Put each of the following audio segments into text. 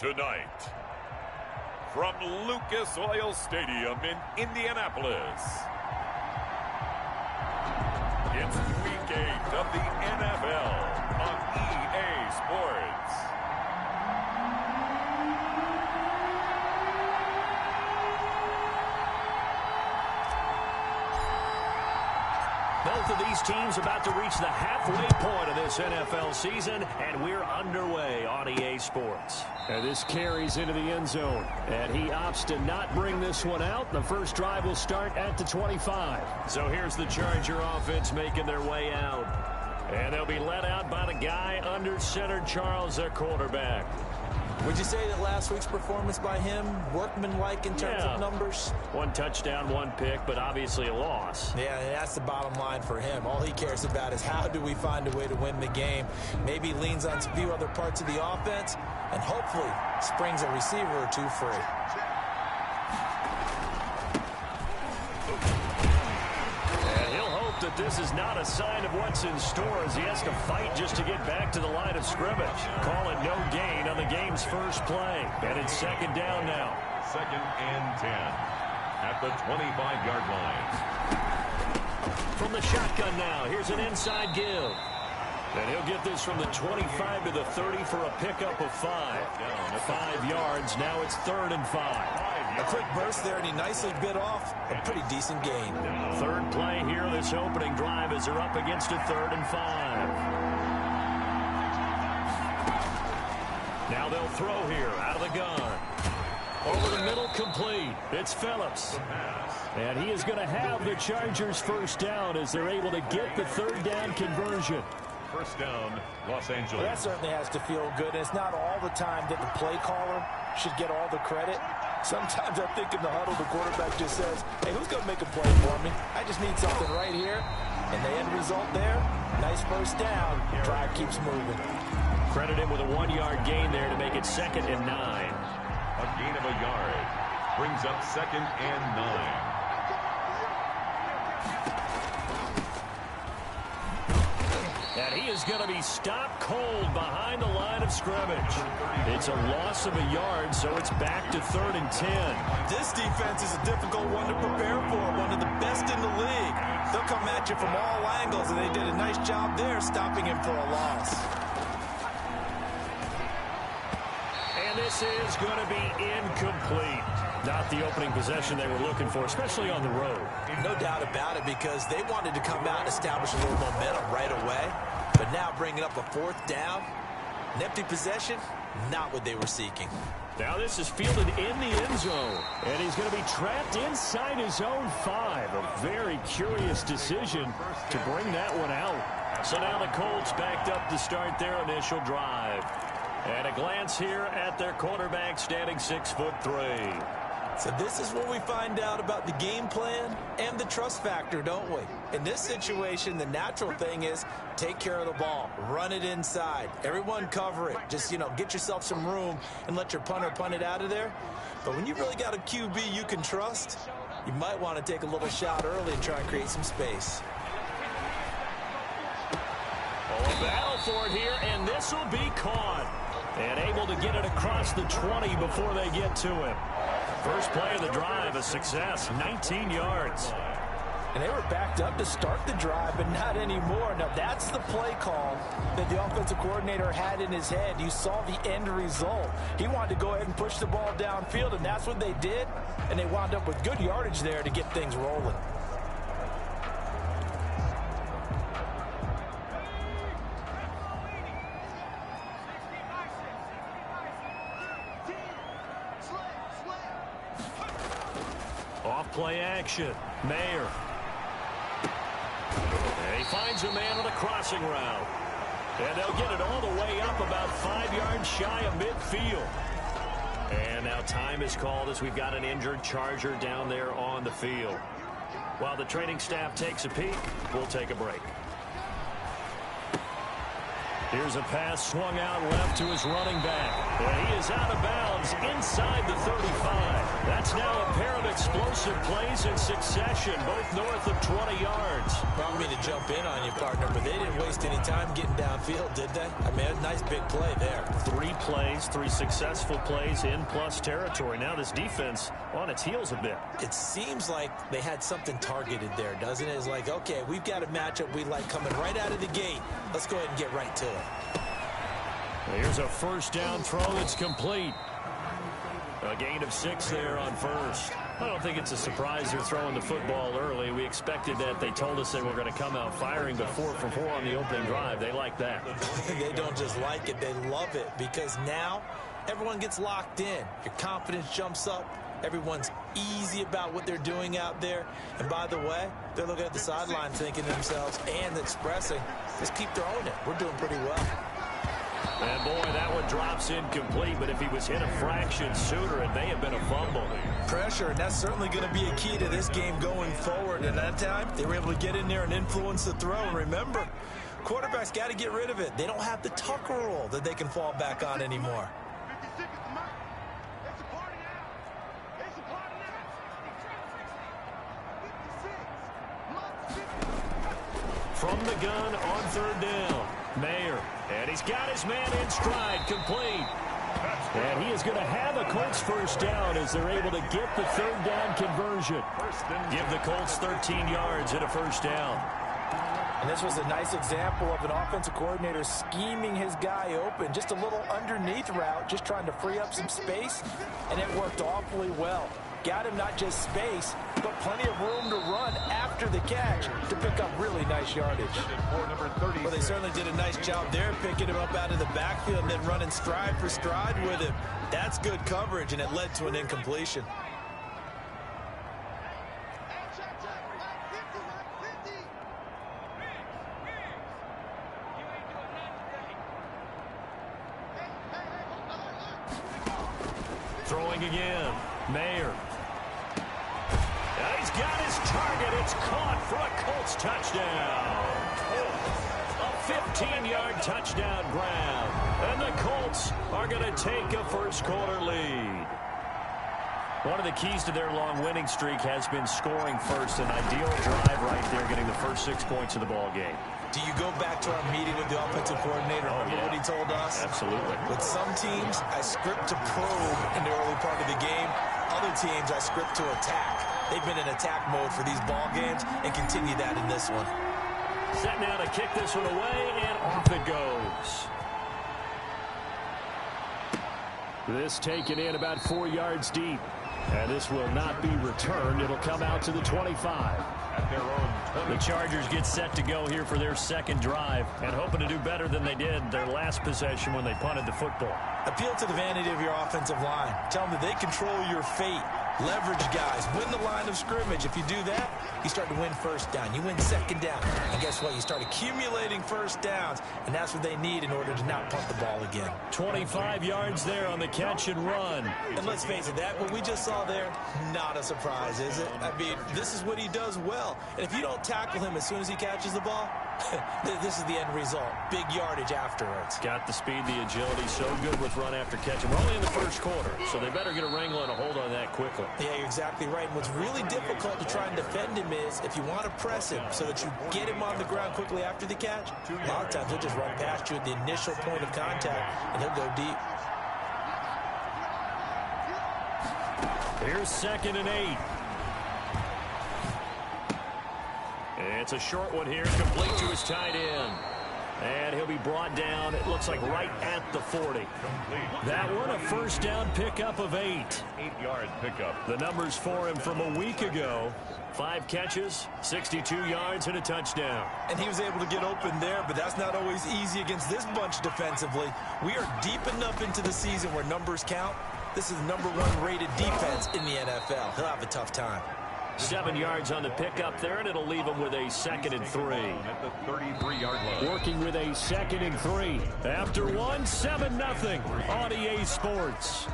Tonight, from Lucas Oil Stadium in Indianapolis, it's Week 8 of the NFL on EA Sports. Both of these teams about to reach the halfway point of this NFL season, and we're underway on EA Sports. And this carries into the end zone, and he opts to not bring this one out. The first drive will start at the 25. So here's the Charger offense making their way out. And they'll be led out by the guy under center, Charles, their quarterback. Would you say that last week's performance by him, workmanlike in terms of numbers? One touchdown, one pick, but obviously a loss. Yeah, that's the bottom line for him. All he cares about is how do we find a way to win the game. Maybe leans on a few other parts of the offense, and hopefully springs a receiver or two free. That this is not a sign of what's in store as he has to fight just to get back to the line of scrimmage. Call it no gain on the game's first play. And it's second down now. 2nd and 10 at the 25-yard line. From the shotgun now, here's an inside give. And he'll get this from the 25 to the 30 for a pickup of 5. 5 yards, now it's 3rd and 5. A quick burst there, and he nicely bit off a pretty decent gain. Third play here, this opening drive as they're up against a 3rd and 5. Now they'll throw here out of the gun. Over the middle, complete. It's Phillips. And he is going to have the Chargers first down as they're able to get the 3rd down conversion. First down, Los Angeles. Well, that certainly has to feel good. It's not all the time that the play caller should get all the credit. Sometimes I think in the huddle, the quarterback just says, hey, who's going to make a play for me? I just need something right here. And the end result there, nice first down. Drive keeps moving. Credit him with a 1-yard gain there to make it 2nd and 9. A gain of a yard brings up 2nd and 9. And he is going to be stopped cold behind the line of scrimmage. It's a loss of a yard, so it's back to 3rd and 10. This defense is a difficult one to prepare for, one of the best in the league. They'll come at you from all angles, and they did a nice job there stopping him for a loss. And this is going to be incomplete. Not the opening possession they were looking for, especially on the road. No doubt about it, because they wanted to come out and establish a little momentum right away. But now bringing up a 4th down, an empty possession, not what they were seeking. Now this is fielded in the end zone. And he's going to be trapped inside his own 5. A very curious decision to bring that one out. So now the Colts backed up to start their initial drive. And a glance here at their quarterback standing 6'3". So this is where we find out about the game plan and the trust factor, don't we? In this situation, the natural thing is take care of the ball, run it inside. Everyone cover it. Just, get yourself some room and let your punter punt it out of there. But when you really got a QB you can trust, you might want to take a little shot early and try and create some space. Oh, a battle for it here, and this will be caught. And able to get it across the 20 before they get to him. First play of the drive, a success, 19 yards. And they were backed up to start the drive, but not anymore. Now, that's the play call that the offensive coordinator had in his head. You saw the end result. He wanted to go ahead and push the ball downfield, and that's what they did. And they wound up with good yardage there to get things rolling. Play action. Mayer. And he finds a man on a crossing route. And they'll get it all the way up about 5 yards shy of midfield. And now time is called as we've got an injured Charger down there on the field. While the training staff takes a peek, we'll take a break. Here's a pass swung out left to his running back. And he is out of bounds inside the 35. That's now a pair of explosive plays in succession, both north of 20 yards. I don't mean to jump in on you, partner, but they didn't waste any time getting downfield, did they? I mean, a nice big play there. 3 plays, 3 successful plays in plus territory. Now this defense on its heels a bit. It seems like they had something targeted there, doesn't it? It's like, okay, we've got a matchup we like coming right out of the gate. Let's go ahead and get right to it. Here's a first down throw that's complete. A gain of 6 there on first. I don't think it's a surprise they're throwing the football early. We expected that. They told us they were going to come out firing, but 4 for 4 on the opening drive. They like that. They don't just like it, they love it, because now everyone gets locked in. Your confidence jumps up. Everyone's easy about what they're doing out there. And by the way, they're looking at the sideline thinking to themselves and expressing, just keep throwing it. We're doing pretty well. And boy, that one drops incomplete, but if he was hit a fraction sooner, it may have been a fumble. Pressure, and that's certainly going to be a key to this game going forward. And that time, they were able to get in there and influence the throw. And remember, quarterbacks got to get rid of it. They don't have the Tucker rule that they can fall back on anymore. From the gun on third down, Mayer. And he's got his man in stride, complete. And he is going to have a Colts first down as they're able to get the third down conversion. Give the Colts 13 yards and a first down. And this was a nice example of an offensive coordinator scheming his guy open. Just a little underneath route, just trying to free up some space, and it worked awfully well. Got him not just space, but plenty of room to run after the catch to pick up really nice yardage. Well, they certainly did a nice job there, picking him up out of the backfield and then running stride for stride with him. That's good coverage, and it led to an incompletion. Throwing again, Mayer. He's got his target. It's caught for a Colts touchdown. A 15-yard touchdown grab. And the Colts are going to take a first-quarter lead. One of the keys to their long winning streak has been scoring first. An ideal drive right there, getting the first 6 points of the ball game. Do you go back to our meeting with the offensive coordinator? Remember what he told us? Absolutely. With some teams, I script to probe in the early part of the game. Other teams, I script to attack. They've been in attack mode for these ball games and continue that in this one. Set now to kick this one away, and off it goes. This taken in about 4 yards deep. And this will not be returned. It'll come out to the 25. The Chargers get set to go here for their second drive and hoping to do better than they did their last possession when they punted the football. Appeal to the vanity of your offensive line. Tell them that they control your fate. Leverage guys. Win the line of scrimmage. If you do that, you start to win first down. You win second down. And guess what? You start accumulating first downs. And that's what they need in order to not punt the ball again. 25 yards there on the catch and run. And let's face it, that what we just saw there, not a surprise, is it? I mean, this is what he does well. And if you don't tackle him as soon as he catches the ball, this is the end result. Big yardage afterwards. Got the speed, the agility, so good with run after catch. And we're only in the first quarter, so they better get a wrangle and a hold on that quickly. Yeah, you're exactly right. And what's really difficult to try and defend him is if you want to press him so that you get him on the ground quickly after the catch, a lot of times he'll just run past you at the initial point of contact, and he'll go deep. Here's 2nd and 8. It's a short one here, complete to his tight end. And he'll be brought down, it looks like right at the 40. That one, a first down pickup of 8. 8-yard pickup. The numbers for him from a week ago. 5 catches, 62 yards, and a touchdown. And he was able to get open there, but that's not always easy against this bunch defensively. We are deep enough into the season where numbers count. This is the #1 rated defense in the NFL. He'll have a tough time. 7 yards on the pickup there, and it'll leave him with a 2nd and 3. At the 33-yard line. Working with a 2nd and 3. After 1, 7-0 on EA Sports.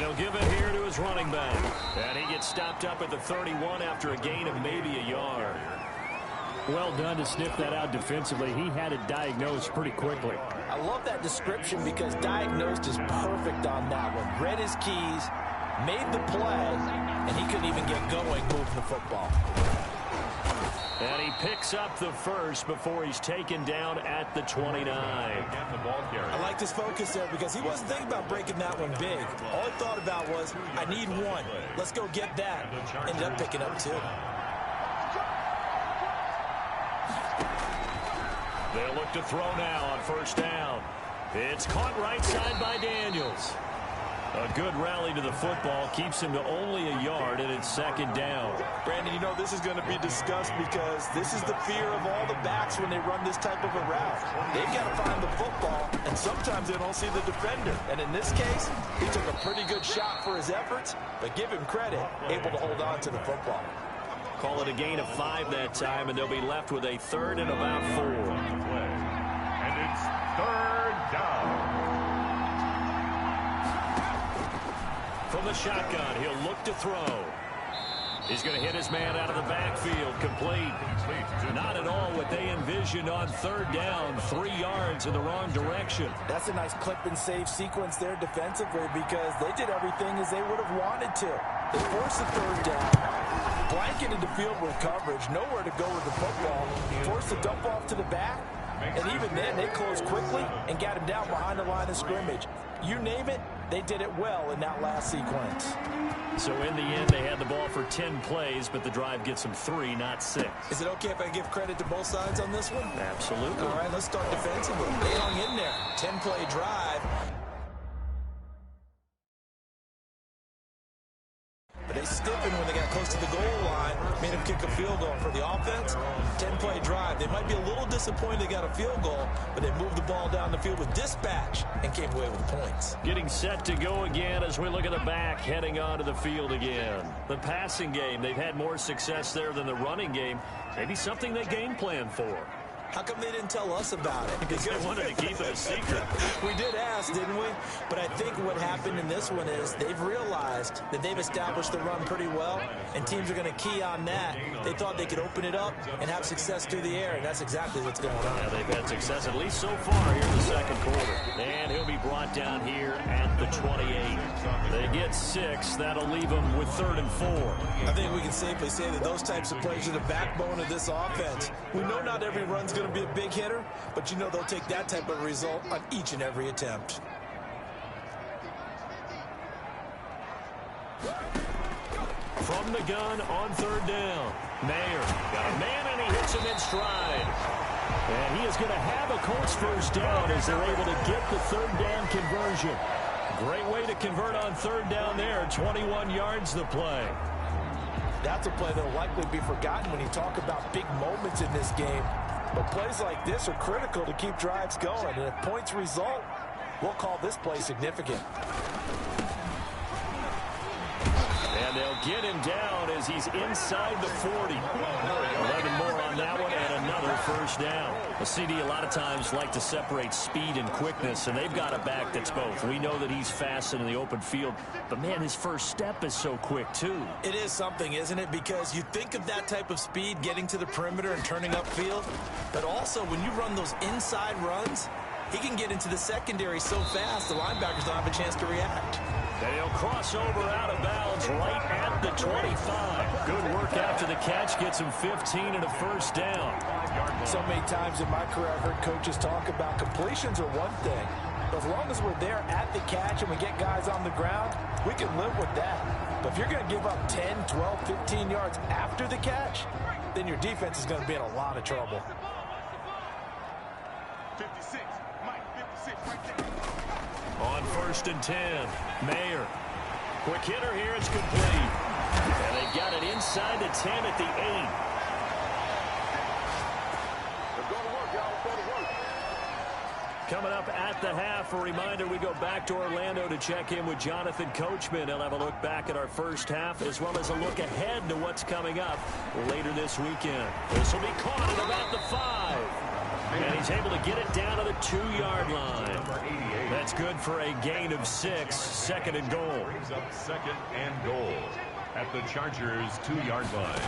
And he'll give it here to his running back. And he gets stopped up at the 31 after a gain of maybe a yard. Well done to sniff that out defensively. He had it diagnosed pretty quickly. I love that description because diagnosed is perfect on that one. Read his keys, made the play, and he couldn't even get going moving the football. And he picks up the first before he's taken down at the 29. I liked his focus there because he wasn't thinking about breaking that one big. All he thought about was, I need one. Let's go get that. Ended up picking up two. They'll look to throw now on first down. It's caught right side by Daniels. A good rally to the football keeps him to only a yard, and it's second down. Brandon, you know this is going to be discussed because this is the fear of all the backs when they run this type of a route. They've got to find the football, and sometimes they don't see the defender. And in this case, he took a pretty good shot for his efforts, but give him credit, able to hold on to the football. Call it a gain of 5 that time, and they'll be left with a third and about 4. And it's third down. From the shotgun, he'll look to throw. He's going to hit his man out of the backfield, complete. Not at all what they envisioned on third down, 3 yards in the wrong direction. That's a nice clip and save sequence there defensively because they did everything as they would have wanted to. They forced the third down, blanketed the field with coverage, nowhere to go with the football, forced the dump off to the back, and even then they closed quickly and got him down behind the line of scrimmage. You name it, they did it well in that last sequence. So in the end, they had the ball for 10 plays, but the drive gets them 3, not 6. Is it okay if I give credit to both sides on this one? Absolutely. All right, let's start defensively. They hung in there. 10-play drive. But they stiffened when they got close to the goal line, made him kick a field goal. For the offense, 10-play drive. They might be a little disappointed they got a field goal, but they moved the ball down the field with dispatch and came away with points. Getting set to go again as we look at the back, heading onto the field again. The passing game, they've had more success there than the running game. Maybe something they game plan for. How come they didn't tell us about it? Because they wanted to keep it a secret. We did ask, didn't we? But I think what happened in this one is they've realized that they've established the run pretty well, and teams are going to key on that. They thought they could open it up and have success through the air, and that's exactly what's going on. Yeah, they've had success at least so far here in the second quarter. And he'll be brought down here at the 28. They get 6. That'll leave them with 3rd and 4. I think we can safely say that those types of plays are the backbone of this offense. We know not every run's going to be a big hitter, but you know they'll take that type of result on each and every attempt. From the gun on 3rd down. Mayer got a man, and he hits him in stride. And he is going to have a Colts first down as they're able to get the 3rd down conversion. Great way to convert on 3rd down there. 21 yards the play. That's a play that will likely be forgotten when you talk about big moments in this game. But plays like this are critical to keep drives going. And if points result, we'll call this play significant. And they'll get him down as he's inside the 40. 11 more on that one and another first down. A CD a lot of times like to separate speed and quickness, and they've got a back that's both. We know that he's fast in the open field, but man, his first step is so quick too. It is something, isn't it? Because you think of that type of speed getting to the perimeter and turning upfield, but also when you run those inside runs, he can get into the secondary so fast the linebackers don't have a chance to react. And he'll cross over out of bounds right at the 25. Good work after the catch. Gets him 15 and a first down. So many times in my career, I've heard coaches talk about completions are one thing. But as long as we're there at the catch and we get guys on the ground, we can live with that. But if you're going to give up 10, 12, 15 yards after the catch, then your defense is going to be in a lot of trouble. 56, Mike, 56 right there. On 1st and 10, Mayer. Quick hitter here, it's complete. And they got it inside the 10 at the 8. Let's go to work, y'all. Let's go to work. Coming up at the half, a reminder, we go back to Orlando to check in with Jonathan Coachman. He'll have a look back at our first half as well as a look ahead to what's coming up later this weekend. This will be caught at about the 5. And he's able to get it down to the 2-yard line. That's good for a gain of 6, second and goal. Brings up second and goal at the Chargers' 2-yard line.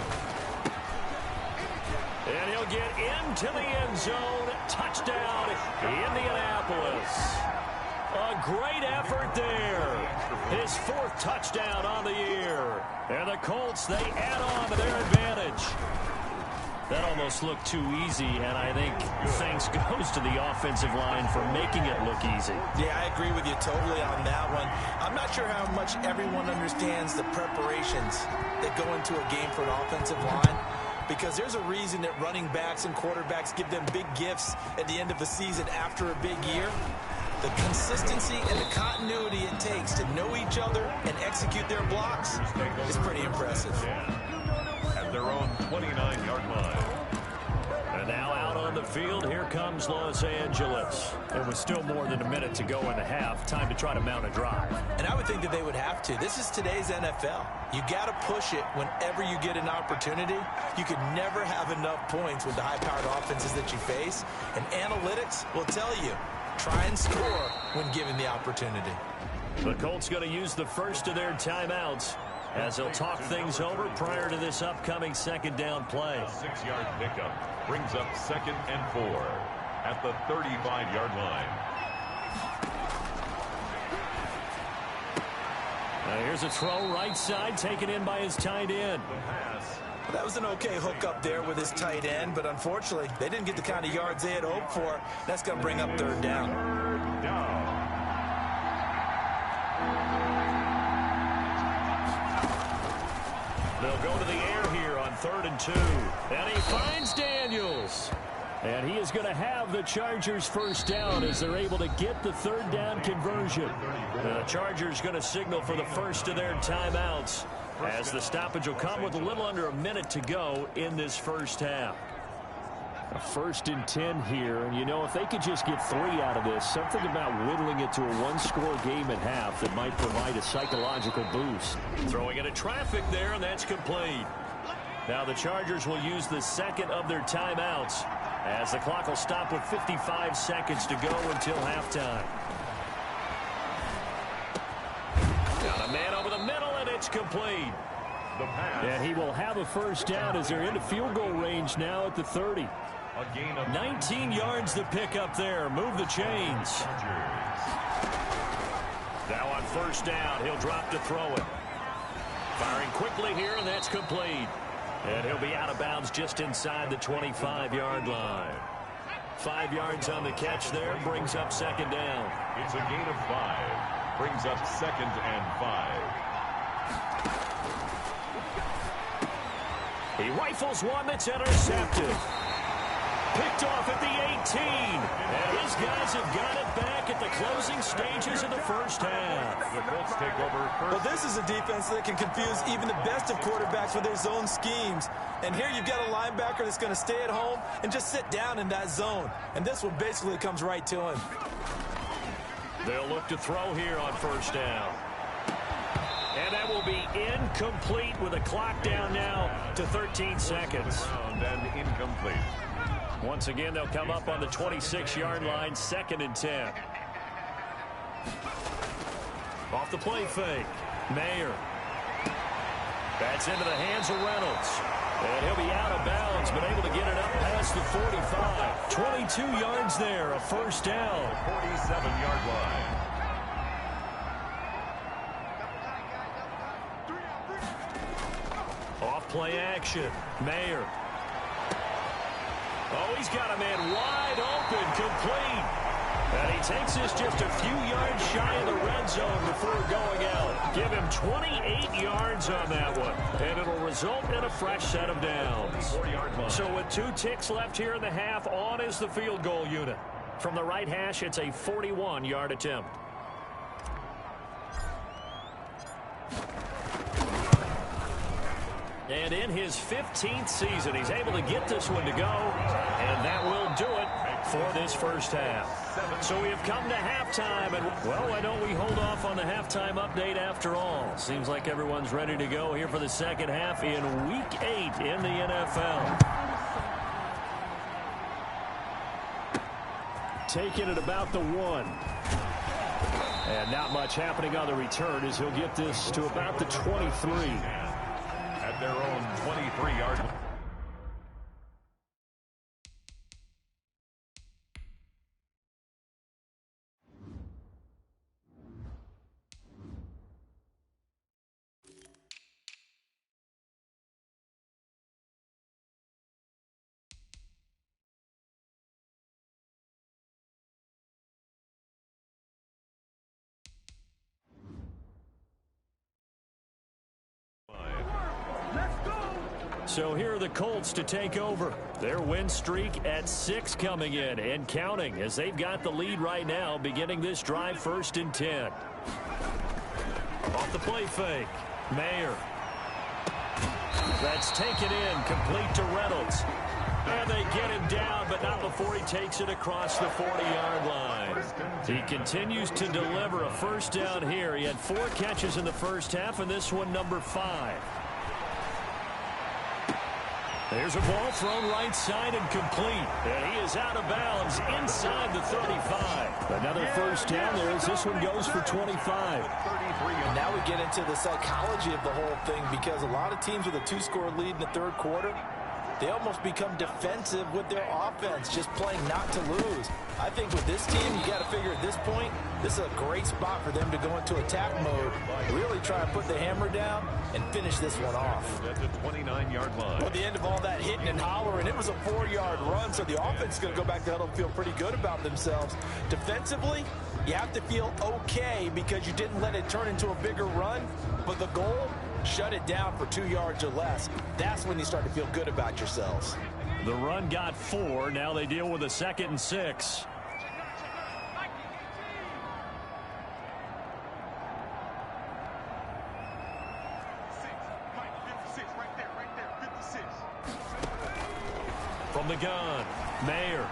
And he'll get into the end zone. Touchdown, Indianapolis. A great effort there. His 4th touchdown on the year. And the Colts, they add on to their advantage. That almost looked too easy, and I think thanks goes to the offensive line for making it look easy. Yeah, I agree with you totally on that one. I'm not sure how much everyone understands the preparations that go into a game for an offensive line, because there's a reason that running backs and quarterbacks give them big gifts at the end of the season after a big year. The consistency and the continuity it takes to know each other and execute their blocks is pretty impressive. At their own 29-yard line. And now out on the field, here comes Los Angeles. There was still more than a minute to go in the half. Time to try to mount a drive. And I would think that they would have to. This is today's NFL. You got to push it whenever you get an opportunity. You could never have enough points with the high-powered offenses that you face. And analytics will tell you, try and score when given the opportunity. The Colts going to use the first of their timeouts as they'll talk things over prior to this upcoming second down play. A 6-yard pickup brings up second and 4 at the 35-yard line. Now here's a throw right side taken in by his tight end. The pass. Well, that was an okay hook up there with his tight end, but unfortunately, they didn't get the kind of yards they had hoped for. That's going to bring up third down. Down. They'll go to the air here on 3rd and 2. And he finds Daniels. And he is going to have the Chargers first down as they're able to get the third down conversion. The Chargers going to signal for the first of their timeouts as the stoppage will come with a little under a minute to go in this first half. A 1st and 10 here, and you know, if they could just get 3 out of this, something about whittling it to a 1-score game at half that might provide a psychological boost. Throwing into traffic there, and that's complete. Now the Chargers will use the second of their timeouts as the clock will stop with 55 seconds to go until halftime. Got a man over the middle, and it's complete. The pass. And he will have a first down as they're into field goal range now at the 30. A gain of 19 yards to pick up there. Move the chains. Chargers. Now on first down, he'll drop to throw it. Firing quickly here, and that's complete. And he'll be out of bounds just inside the 25-yard line. 5 yards on the catch there, brings up second down. It's a gain of 5. Brings up second and 5. He rifles one that's intercepted. Picked off at the 18. And his guys have got it back at the closing stages of the first half. The Colts take over first. Well, this is a defense that can confuse even the best of quarterbacks with their zone schemes. And here you've got a linebacker that's going to stay at home and just sit down in that zone. And this one basically comes right to him. They'll look to throw here on first down. And that will be incomplete with the clock down now to 13 seconds. And incomplete. Once again, they'll come up on the 26-yard line, 2nd and 10. Off the play fake. Mayer. That's into the hands of Reynolds. And he'll be out of bounds, but able to get it up past the 45. 22 yards there, a first down. 47-yard line. Off play action. Mayer. Oh, he's got a man wide open, complete. And he takes this just a few yards shy of the red zone before going out. Give him 28 yards on that one. And it'll result in a fresh set of downs. So with 2 ticks left here in the half, on is the field goal unit. From the right hash, it's a 41-yard attempt. And in his 15th season, he's able to get this one to go. And that will do it for this first half. So we have come to halftime. And, well, why don't we hold off on the halftime update after all? Seems like everyone's ready to go here for the second half in Week 8 in the NFL. taken at about the 1. And not much happening on the return as he'll get this to about the 23. At their own 23-yard line. So here are the Colts to take over. Their win streak at 6 coming in and counting as they've got the lead right now beginning this drive 1st and 10. Off the play fake. Mayer. That's taken in, complete to Reynolds. And they get him down, but not before he takes it across the 40-yard line. He continues to deliver a first down here. He had 4 catches in the first half, and this one number 5. There's a ball thrown right side and complete. And he is out of bounds inside the 35. Another first down there as this one goes for 25. And now we get into the psychology of the whole thing, because a lot of teams with a 2-score lead in the third quarter, they almost become defensive with their offense, just playing not to lose. I think with this team, you got to figure at this point, this is a great spot for them to go into attack mode, really try and put the hammer down and finish this one off. At the 29-yard line. Well, at the end of all that hitting and hollering, it was a 4-yard run, so the offense is going to go back to the huddle and feel pretty good about themselves. Defensively, you have to feel okay because you didn't let it turn into a bigger run, but the goal, shut it down for 2 yards or less. That's when you start to feel good about yourselves. The run got 4. Now they deal with a 2nd and 6. From the gun, Mayer.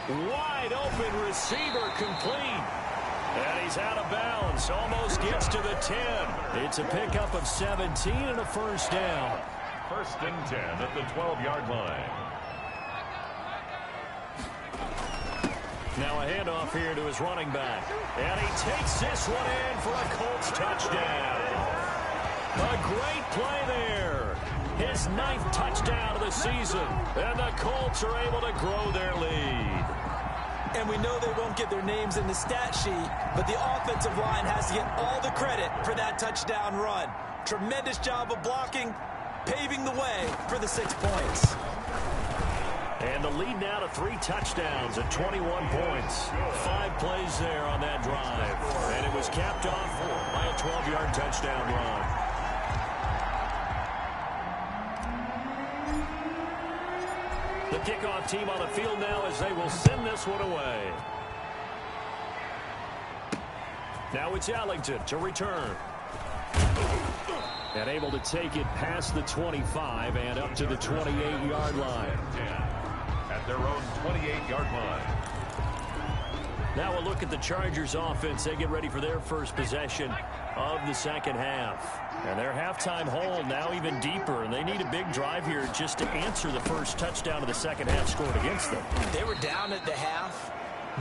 Wide open receiver complete. And he's out of bounds. Almost gets to the 10. It's a pickup of 17 and a first down. 1st and 10 at the 12-yard line. Now a handoff here to his running back. And he takes this one in for a Colts touchdown. A great play there. His 9th touchdown of the season. And the Colts are able to grow their lead. And we know they won't get their names in the stat sheet, but the offensive line has to get all the credit for that touchdown run. Tremendous job of blocking, paving the way for the 6 points. And the lead now to 3 touchdowns at 21 points. 5 plays there on that drive. And it was capped off by a 12-yard touchdown run. The kickoff team on the field now as they will send this one away. Now it's Ellington to return. And able to take it past the 25 and up to the 28-yard line. At their own 28-yard line. Now a look at the Chargers offense. They get ready for their first possession of the second half. And their halftime hole now even deeper, and they need a big drive here just to answer the first touchdown of the second half scored against them. They were down at the half.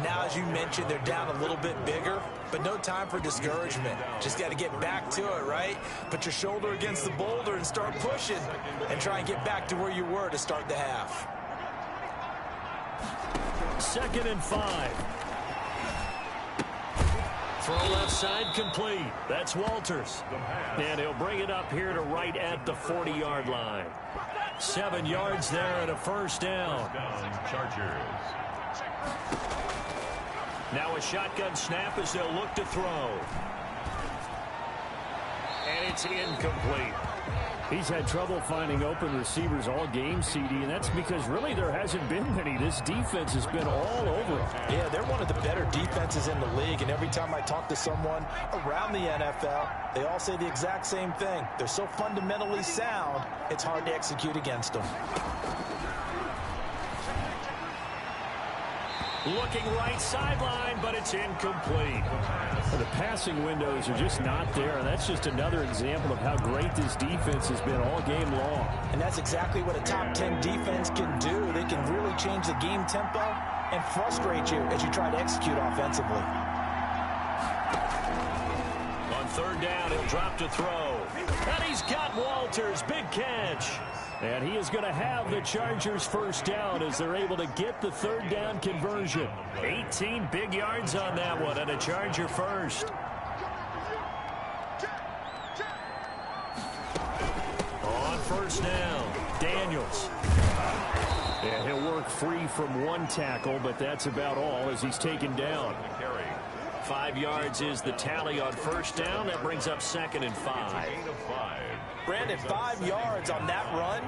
Now, as you mentioned, they're down a little bit bigger, but no time for discouragement. Just got to get back to it, right? Put your shoulder against the boulder and start pushing and try and get back to where you were to start the half. 2nd and 5. Throw left side complete. That's Walters. And he'll bring it up here to right at the 40-yard line. 7 yards there and a first down. Chargers. Now a shotgun snap as they'll look to throw. And it's incomplete. He's had trouble finding open receivers all game, CD, and that's because really there hasn't been many. This defense has been all over him. Yeah, they're one of the better defenses in the league, and every time I talk to someone around the NFL, they all say the exact same thing. They're so fundamentally sound, it's hard to execute against them. Looking right sideline, but it's incomplete. Well, the passing windows are just not there, and that's just another example of how great this defense has been all game long. And that's exactly what a top 10 defense can do. They can really change the game tempo and frustrate you as you try to execute offensively. On third down, he'll drop to throw. And he's got Walters. Big catch. And he is going to have the Chargers first down as they're able to get the third down conversion. 18 big yards on that one and a Charger first. On first down, Daniels. And he'll work free from one tackle, but that's about all as he's taken down. 5 yards is the tally on first down. That brings up 2nd and 5. Brandon, 5 yards on that run.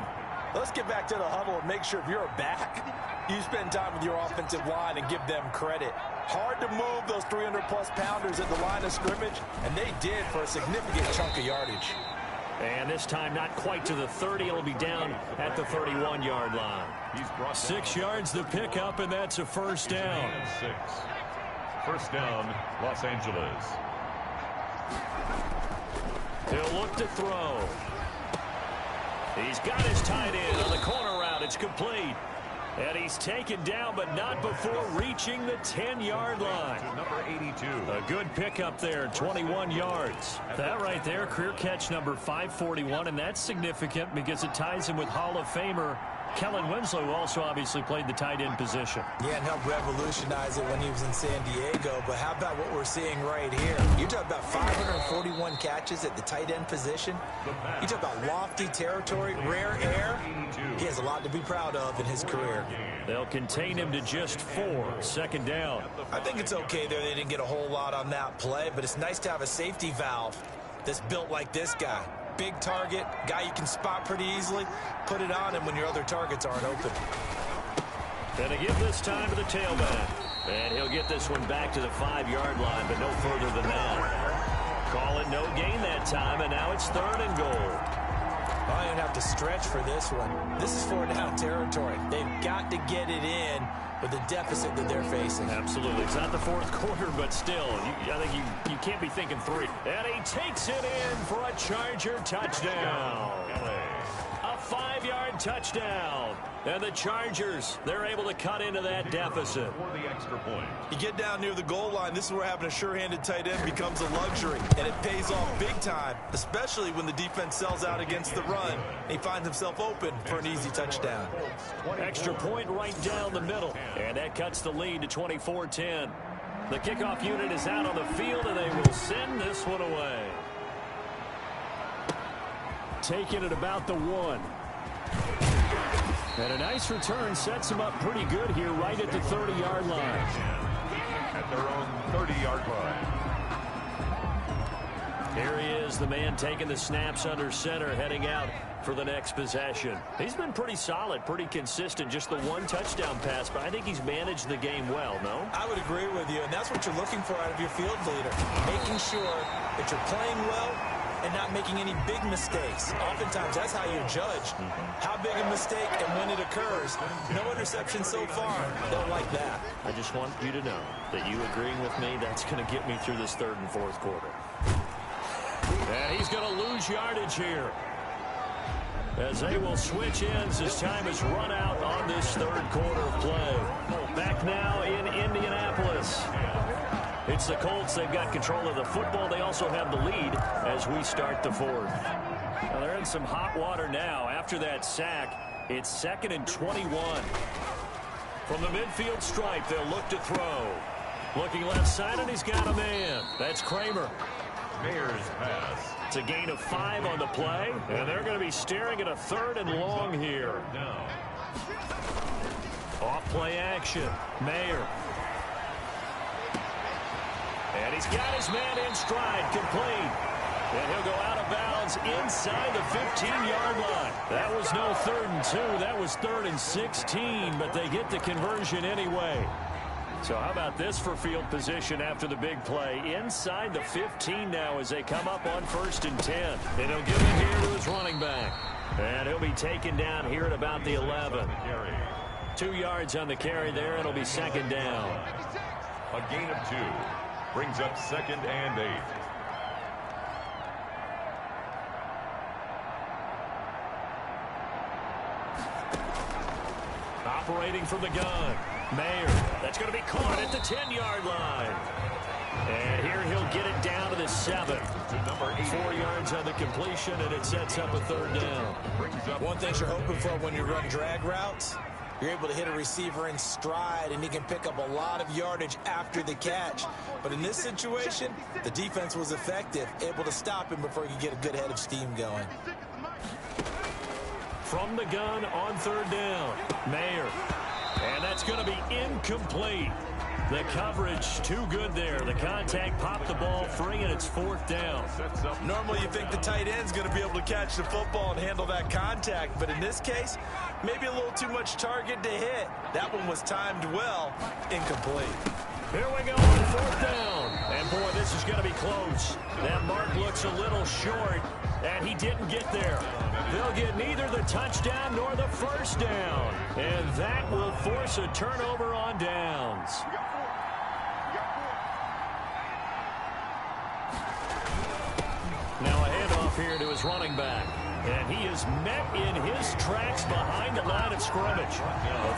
Let's get back to the huddle and make sure if you're a back, you spend time with your offensive line and give them credit. Hard to move those 300-plus pounders at the line of scrimmage, and they did for a significant chunk of yardage. And this time not quite to the 30. It'll be down at the 31-yard line. 6 yards the pickup, and that's a first down. 6. First down, Los Angeles. He'll look to throw. He's got his tight end on the corner route. It's complete. And he's taken down, but not before reaching the 10-yard line. Number 82. A good pickup there, 21 yards. That right there, career catch number 541, and that's significant because it ties him with Hall of Famer Kellen Winslow, who also obviously played the tight end position. Yeah, and helped revolutionize it when he was in San Diego. But how about what we're seeing right here? You're talking about 541 catches at the tight end position. You talk about lofty territory, rare air. He has a lot to be proud of in his career. They'll contain him to just 4. Second down. I think it's okay there. They didn't get a whole lot on that play, but it's nice to have a safety valve that's built like this guy. Big target, guy you can spot pretty easily. Put it on him when your other targets aren't open. Gonna give this time to the tailback. And he'll get this one back to the 5-yard line, but no further than that. Call it no gain that time, and now it's 3rd and goal. I don't have to stretch for this one. This is 4-down territory. They've got to get it in with the deficit that they're facing. Absolutely. It's not the 4th quarter, but still, I think you can't be thinking 3. And he takes it in for a Charger touchdown. A 5-yard touchdown. And the Chargers, they're able to cut into that deficit. For the extra point. You get down near the goal line, this is where having a sure-handed tight end becomes a luxury. And it pays off big time, especially when the defense sells out against the run. And he finds himself open for an easy touchdown. Extra point right down the middle. And that cuts the lead to 24-10. The kickoff unit is out on the field, and they will send this one away. Taking it about the 1. And a nice return sets him up pretty good here right at the 30-yard line. At their own 30-yard line. Here he is, the man taking the snaps under center, heading out for the next possession. He's been pretty solid, pretty consistent, just the 1 touchdown pass, but I think he's managed the game well, no? I would agree with you, and that's what you're looking for out of your field leader, making sure that you're playing well and not making any big mistakes. Oftentimes, that's how you're judged. How big a mistake and when it occurs. No interception so far. Don't like that. I just want you to know that you agreeing with me, that's going to get me through this 3rd and 4th quarter. And he's going to lose yardage here, as they will switch ends as time is run out on this 3rd quarter of play. Back now in Indianapolis. It's the Colts. They've got control of the football. They also have the lead as we start the 4th. Now they're in some hot water now. After that sack, it's 2nd and 21. From the midfield stripe, they'll look to throw. Looking left side, and he's got a man. That's Kramer. Mayer's pass. It's a gain of 5 on the play, and they're going to be staring at a 3rd and long here. Off play action. Mayer. And he's got his man in stride, complete. And he'll go out of bounds inside the 15-yard line. That was no 3rd and 2. That was 3rd and 16, but they get the conversion anyway. So how about this for field position after the big play? Inside the 15 now as they come up on 1st and 10. And he'll give it here to his running back. And he'll be taken down here at about the 11. 2 yards on the carry there, and it'll be 2nd down. A gain of 2. Brings up 2nd and 8. Operating from the gun. Mayer, that's going to be caught at the 10-yard line. And here he'll get it down to the 7. 4 yards on the completion, and it sets up a 3rd down. One thing you're hoping for when you run drag routes, you're able to hit a receiver in stride, and he can pick up a lot of yardage after the catch. But in this situation, the defense was effective, able to stop him before he could get a good head of steam going. From the gun on 3rd down, Mayer. And that's going to be incomplete. The coverage too good there. The contact popped the ball free, and it's 4th down. Normally you think the tight end's going to be able to catch the football and handle that contact, but in this case, maybe a little too much target to hit. That one was timed well, incomplete. Here we go on 4th down. And, boy, this is going to be close. That mark looks a little short, and he didn't get there. They'll get neither the touchdown nor the 1st down. And that will force a turnover on downs. Now a handoff here to his running back. And he is met in his tracks behind the line of scrimmage.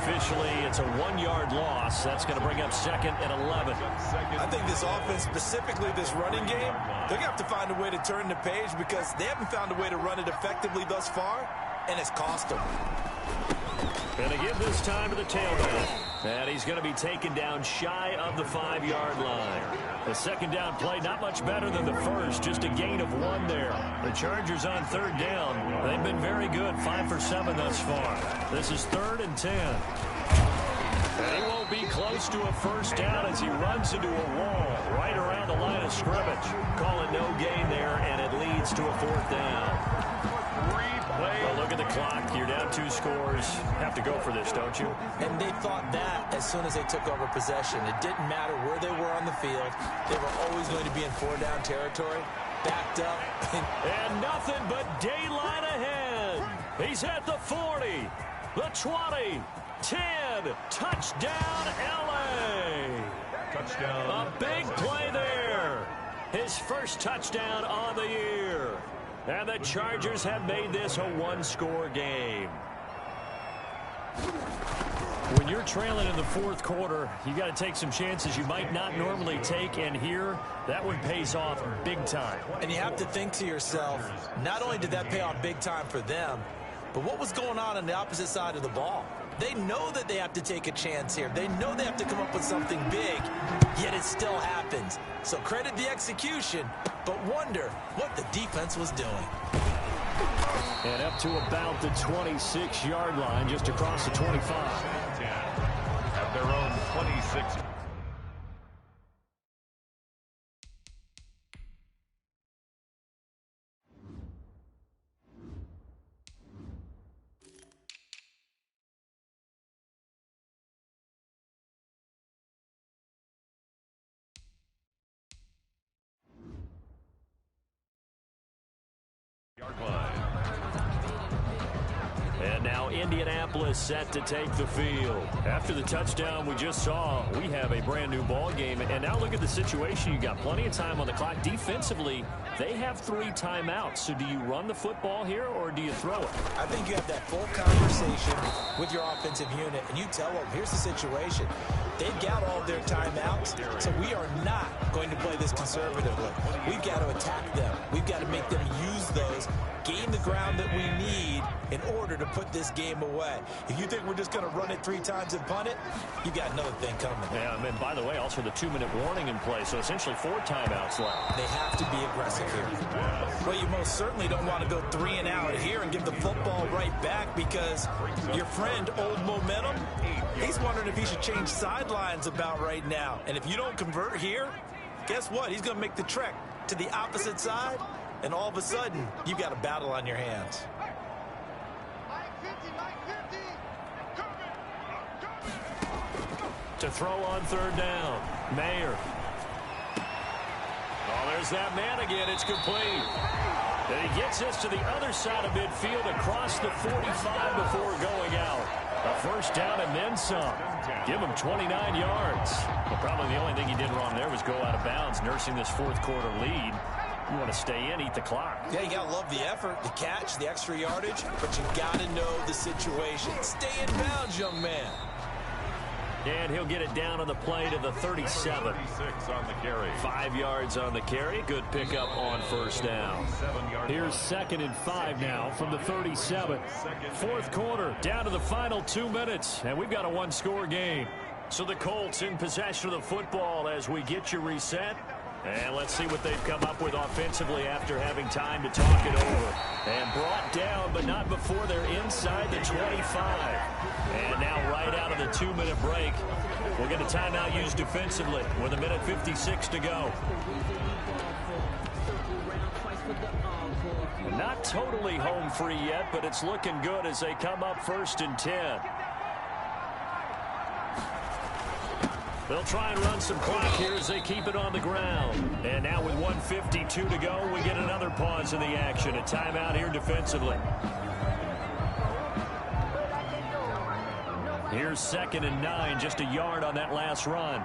Officially, it's a 1-yard loss. That's going to bring up 2nd and 11. I think this offense, specifically this running game, they're going to have to find a way to turn the page because they haven't found a way to run it effectively thus far, and it's cost them. And they give this time to the tailback. And he's going to be taken down shy of the 5-yard line. The 2nd down play, not much better than the first, just a gain of 1 there. The Chargers on 3rd down. They've been very good, 5 for 7 thus far. This is 3rd and 10. And he won't be close to a 1st down as he runs into a wall right around the line of scrimmage. Calling no gain there, and it leads to a 4th down. Well, look at the clock. You're down 2 scores. Have to go for this, don't you? And they thought that as soon as they took over possession. It didn't matter where they were on the field. They were always going to be in 4-down territory, backed up. And nothing but daylight ahead. He's at the 40, the 20, 10. Touchdown, L.A. Touchdown. A big play there. His first touchdown on the year. And the Chargers have made this a 1-score game. When you're trailing in the 4th quarter, you got to take some chances you might not normally take, and here, that one pays off big time. And you have to think to yourself, not only did that pay off big time for them, but what was going on the opposite side of the ball? They know that they have to take a chance here. They know they have to come up with something big, yet it still happens. So credit the execution, but wonder what the defense was doing. And up to about the 26-yard line, just across the 25. Have their own 26. And now Indianapolis set to take the field. After the touchdown we just saw, we have a brand new ball game. And now look at the situation. You got plenty of time on the clock. Defensively, they have 3 timeouts. So do you run the football here or do you throw it? I think you have that full conversation with your offensive unit, and you tell them, here's the situation. They've got all their timeouts, so we are not going to play this conservatively. We've got to attack them. We've got to make them use those, gain the ground that we need in order to put this game away. If you think we're just going to run it 3 times and punt it, you've got another thing coming. Yeah, and by the way, also the 2-minute warning in play, so essentially 4 timeouts left. They have to be aggressive here. Well, you most certainly don't want to go 3 and out here and give the football right back because your friend, Old Momentum, he's wondering if he should change sidelines about right now. And if you don't convert here, guess what? He's going to make the trek to the opposite side, and all of a sudden, you've got a battle on your hands. To throw on 3rd down, Mayer. Oh, there's that man again. It's complete. And he gets us to the other side of midfield across the 45 before going out. A 1st down and then some. Give him 29 yards. Well, probably the only thing he did wrong there was go out of bounds, nursing this 4th quarter lead. You want to stay in, eat the clock. Yeah, you got to love the effort, the catch, the extra yardage, but you got to know the situation. Stay in bounds, young man. And he'll get it down on the play to the 37. 36 on the carry. 5 yards on the carry. Good pickup on first down. Here's 2nd and 5 now from the 37. Fourth quarter, down to the final 2 minutes, and we've got a one-score game. So the Colts in possession of the football as we get you reset. And let's see what they've come up with offensively after having time to talk it over. And brought down, but not before they're inside the 25. And now right out of the 2-minute break, we'll get a timeout used defensively with 1:56 to go. Not totally home free yet, but it's looking good as they come up 1st and 10. They'll try and run some clock here as they keep it on the ground. And now with 1:52 to go, we get another pause in the action. A timeout here defensively. Here's 2nd and 9, just a yard on that last run.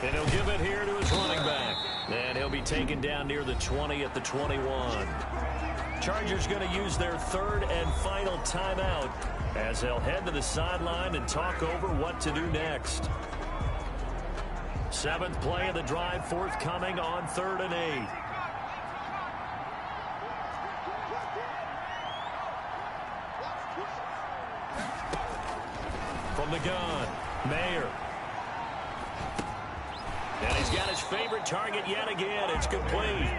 And he'll give it here to his running back. And he'll be taken down near the 20 at the 21. Chargers going to use their 3rd and final timeout as they'll head to the sideline and talk over what to do next. 7th play of the drive forthcoming on 3rd and 8. From the gun, Mayer. And he's got his favorite target yet again. It's complete.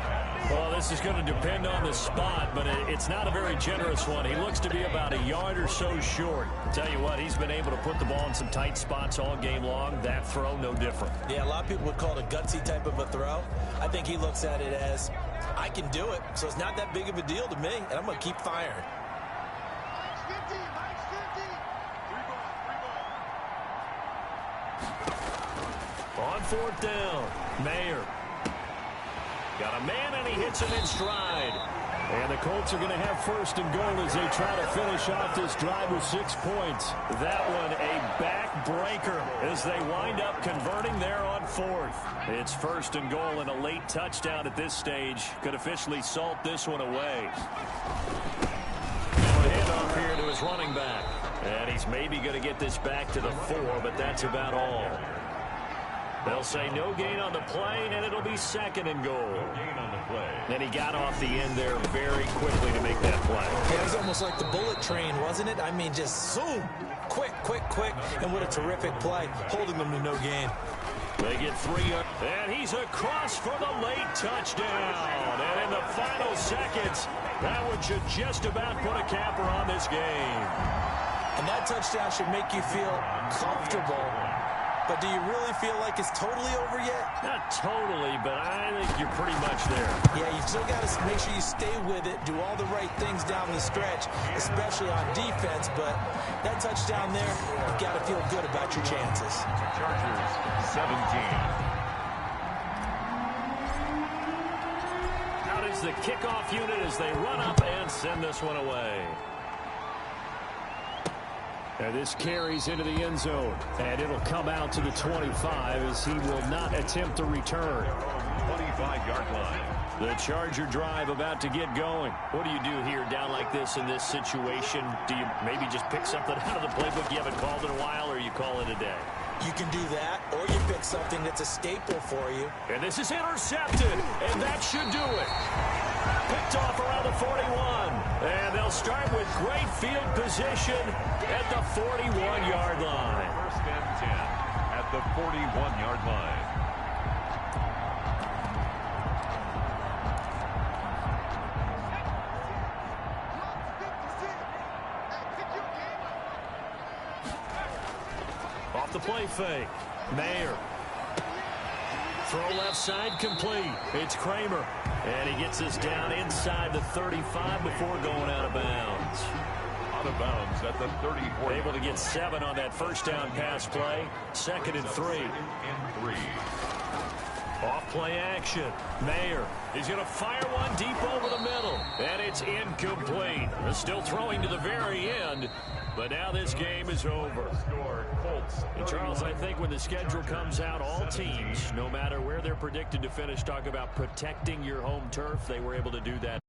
Well, this is going to depend on the spot, but it's not a very generous one. He looks to be about a yard or so short. I'll tell you what, he's been able to put the ball in some tight spots all game long. That throw, no different. Yeah, a lot of people would call it a gutsy type of a throw. I think he looks at it as, I can do it, so it's not that big of a deal to me, and I'm going to keep firing. On 4th down, Mayer. Got a man, and he hits him in stride. And the Colts are going to have 1st and goal as they try to finish off this drive with 6 points. That one a backbreaker as they wind up converting there on 4th. It's 1st and goal and a late touchdown at this stage. Could officially salt this one away. Handoff here to his running back. And he's maybe going to get this back to the 4, but that's about all. They'll say no gain on the play, and it'll be 2nd and goal. No gain on the play. And he got off the end there very quickly to make that play. Yeah, it was almost like the bullet train, wasn't it? I mean, just zoom. Quick, quick, quick. And what a terrific play, holding them to no gain. They get 3 yards. And he's across for the late touchdown. And in the final seconds, that one should just about put a capper on this game. And that touchdown should make you feel comfortable. But do you really feel like it's totally over yet? Not totally, but I think you're pretty much there. Yeah, you still got to make sure you stay with it, do all the right things down the stretch, especially on defense. But that touchdown there, you've got to feel good about your chances. Chargers 17. Out is the kickoff unit as they run up and send this one away. And this carries into the end zone, and it'll come out to the 25 as he will not attempt to return. 25-yard line. The Charger drive about to get going. What do you do here down like this in this situation? Do you maybe just pick something out of the playbook you haven't called in a while, or you call it a day? You can do that, or you pick something that's a staple for you. And this is intercepted, and that should do it. Picked off around the 41. And they'll start with great field position at the 41-yard line. 1st and 10 at the 41-yard line. Off the play fake. Mayer. Throw left side complete. It's Kramer. And he gets us down inside the 35 before going out of bounds. Out of bounds at the 34. Able to get 7 on that first down pass play. 2nd and 3. Off play action. Mayer. He's going to fire one deep over the middle. And it's incomplete. They're still throwing to the very end. But now this game is over. And Charles, I think when the schedule comes out, all teams, no matter where they're predicted to finish, talk about protecting your home turf. They were able to do that.